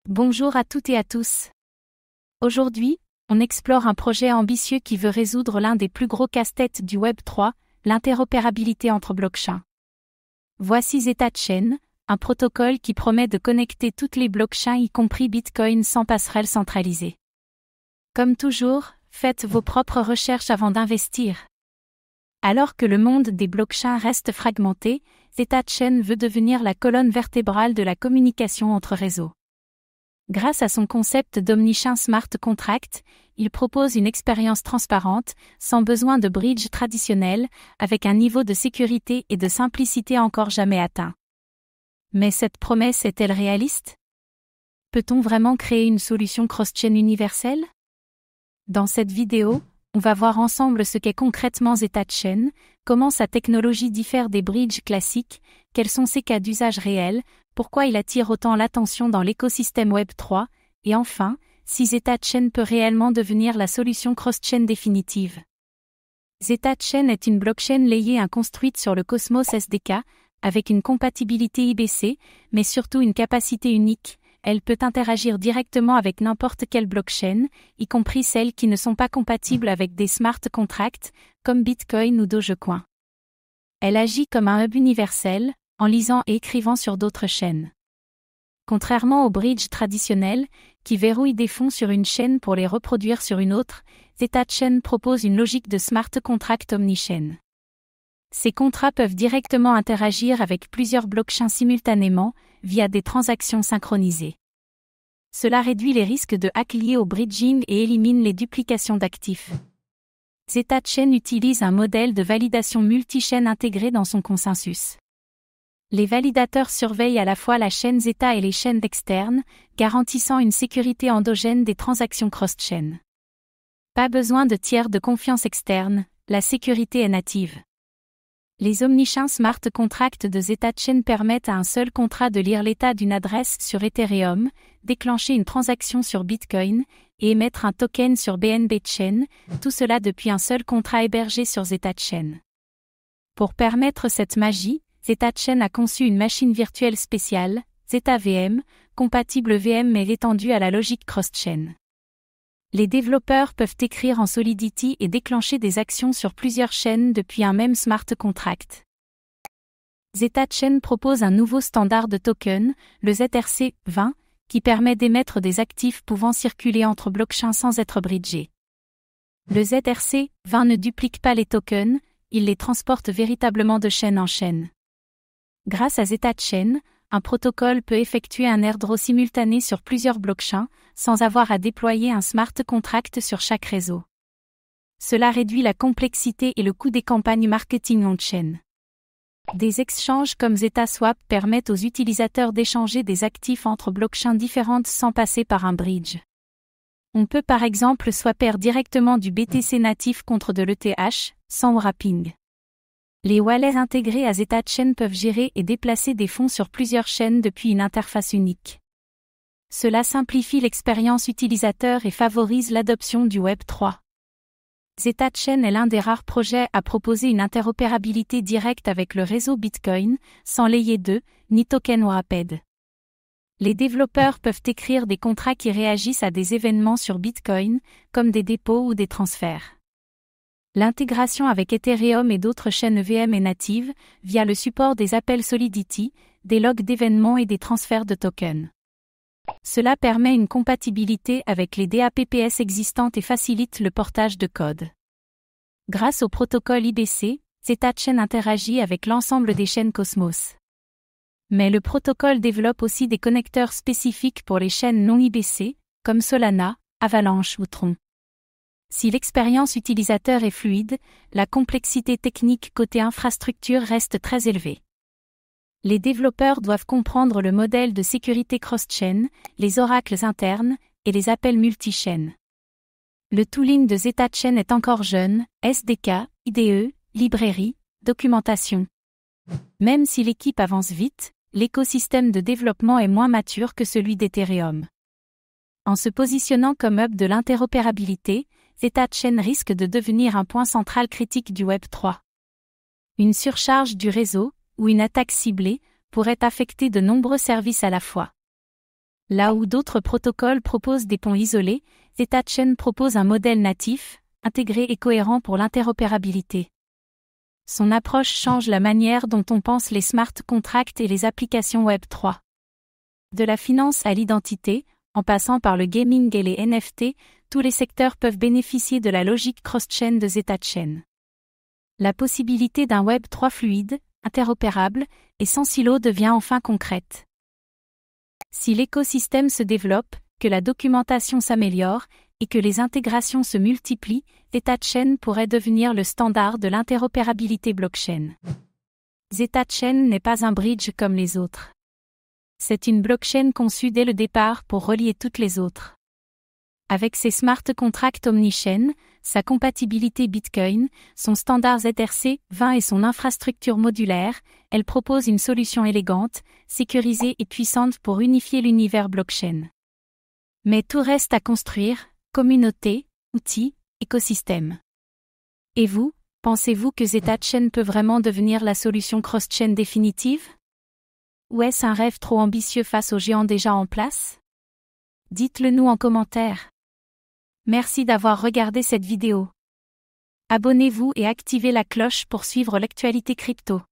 Bonjour à toutes et à tous. Aujourd'hui, on explore un projet ambitieux qui veut résoudre l'un des plus gros casse-têtes du Web 3, l'interopérabilité entre blockchains. Voici ZetaChain, un protocole qui promet de connecter toutes les blockchains y compris Bitcoin sans passerelle centralisée. Comme toujours, faites vos propres recherches avant d'investir. Alors que le monde des blockchains reste fragmenté, ZetaChain veut devenir la colonne vertébrale de la communication entre réseaux. Grâce à son concept d'Omnichain Smart Contract, il propose une expérience transparente, sans besoin de bridge traditionnel, avec un niveau de sécurité et de simplicité encore jamais atteint. Mais cette promesse est-elle réaliste? Peut-on vraiment créer une solution cross-chain universelle? Dans cette vidéo, on va voir ensemble ce qu'est concrètement ZetaChain, comment sa technologie diffère des bridges classiques, quels sont ses cas d'usage réels, pourquoi il attire autant l'attention dans l'écosystème Web 3, et enfin, si ZetaChain peut réellement devenir la solution cross-chain définitive. ZetaChain est une blockchain layer 1 construite sur le Cosmos SDK, avec une compatibilité IBC, mais surtout une capacité unique. Elle peut interagir directement avec n'importe quelle blockchain, y compris celles qui ne sont pas compatibles avec des smart contracts, comme Bitcoin ou Dogecoin. Elle agit comme un hub universel, en lisant et écrivant sur d'autres chaînes. Contrairement aux bridges traditionnels, qui verrouillent des fonds sur une chaîne pour les reproduire sur une autre, ZetaChain propose une logique de smart contract omnichain. Ces contrats peuvent directement interagir avec plusieurs blockchains simultanément, via des transactions synchronisées. Cela réduit les risques de hack liés au bridging et élimine les duplications d'actifs. ZetaChain utilise un modèle de validation multi-chaîne intégré dans son consensus. Les validateurs surveillent à la fois la chaîne Zeta et les chaînes externes, garantissant une sécurité endogène des transactions cross-chain. Pas besoin de tiers de confiance externe, la sécurité est native. Les Omnichain Smart Contracts de ZetaChain permettent à un seul contrat de lire l'état d'une adresse sur Ethereum, déclencher une transaction sur Bitcoin, et émettre un token sur BNB Chain, tout cela depuis un seul contrat hébergé sur ZetaChain. Pour permettre cette magie, ZetaChain a conçu une machine virtuelle spéciale, ZetaVM, compatible VM mais étendue à la logique cross-chain. Les développeurs peuvent écrire en Solidity et déclencher des actions sur plusieurs chaînes depuis un même smart contract. ZetaChain propose un nouveau standard de token, le ZRC20, qui permet d'émettre des actifs pouvant circuler entre blockchains sans être bridgés. Le ZRC20 ne duplique pas les tokens, il les transporte véritablement de chaîne en chaîne. Grâce à ZetaChain, un protocole peut effectuer un airdrop simultané sur plusieurs blockchains, sans avoir à déployer un smart contract sur chaque réseau. Cela réduit la complexité et le coût des campagnes marketing on-chain. Des exchanges comme ZetaSwap permettent aux utilisateurs d'échanger des actifs entre blockchains différentes sans passer par un bridge. On peut par exemple swapper directement du BTC natif contre de l'ETH, sans wrapping. Les wallets intégrés à ZetaChain peuvent gérer et déplacer des fonds sur plusieurs chaînes depuis une interface unique. Cela simplifie l'expérience utilisateur et favorise l'adoption du Web 3. ZetaChain est l'un des rares projets à proposer une interopérabilité directe avec le réseau Bitcoin, sans layer 2, ni token wrapped. Les développeurs peuvent écrire des contrats qui réagissent à des événements sur Bitcoin, comme des dépôts ou des transferts. L'intégration avec Ethereum et d'autres chaînes VM est native, via le support des appels Solidity, des logs d'événements et des transferts de tokens. Cela permet une compatibilité avec les DApps existantes et facilite le portage de code. Grâce au protocole IBC, ZetaChain interagit avec l'ensemble des chaînes Cosmos. Mais le protocole développe aussi des connecteurs spécifiques pour les chaînes non IBC, comme Solana, Avalanche ou Tron. Si l'expérience utilisateur est fluide, la complexité technique côté infrastructure reste très élevée. Les développeurs doivent comprendre le modèle de sécurité cross-chain, les oracles internes, et les appels multi-chaînes. Le tooling de ZetaChain est encore jeune, SDK, IDE, librairie, documentation. Même si l'équipe avance vite, l'écosystème de développement est moins mature que celui d'Ethereum. En se positionnant comme hub de l'interopérabilité, ZetaChain risque de devenir un point central critique du Web 3. Une surcharge du réseau, ou une attaque ciblée, pourrait affecter de nombreux services à la fois. Là où d'autres protocoles proposent des ponts isolés, ZetaChain propose un modèle natif, intégré et cohérent pour l'interopérabilité. Son approche change la manière dont on pense les smart contracts et les applications Web3. De la finance à l'identité, en passant par le gaming et les NFT, tous les secteurs peuvent bénéficier de la logique cross-chain de ZetaChain. La possibilité d'un Web3 fluide, interopérable et sans silo devient enfin concrète. Si l'écosystème se développe, que la documentation s'améliore et que les intégrations se multiplient, ZetaChain pourrait devenir le standard de l'interopérabilité blockchain. ZetaChain n'est pas un bridge comme les autres. C'est une blockchain conçue dès le départ pour relier toutes les autres. Avec ses smart contracts omnichain, sa compatibilité Bitcoin, son standard ZRC20 et son infrastructure modulaire, elle propose une solution élégante, sécurisée et puissante pour unifier l'univers blockchain. Mais tout reste à construire, communauté, outils, écosystème. Et vous, pensez-vous que ZetaChain peut vraiment devenir la solution cross-chain définitive? Ou est-ce un rêve trop ambitieux face aux géants déjà en place? Dites-le nous en commentaire. Merci d'avoir regardé cette vidéo. Abonnez-vous et activez la cloche pour suivre l'actualité crypto.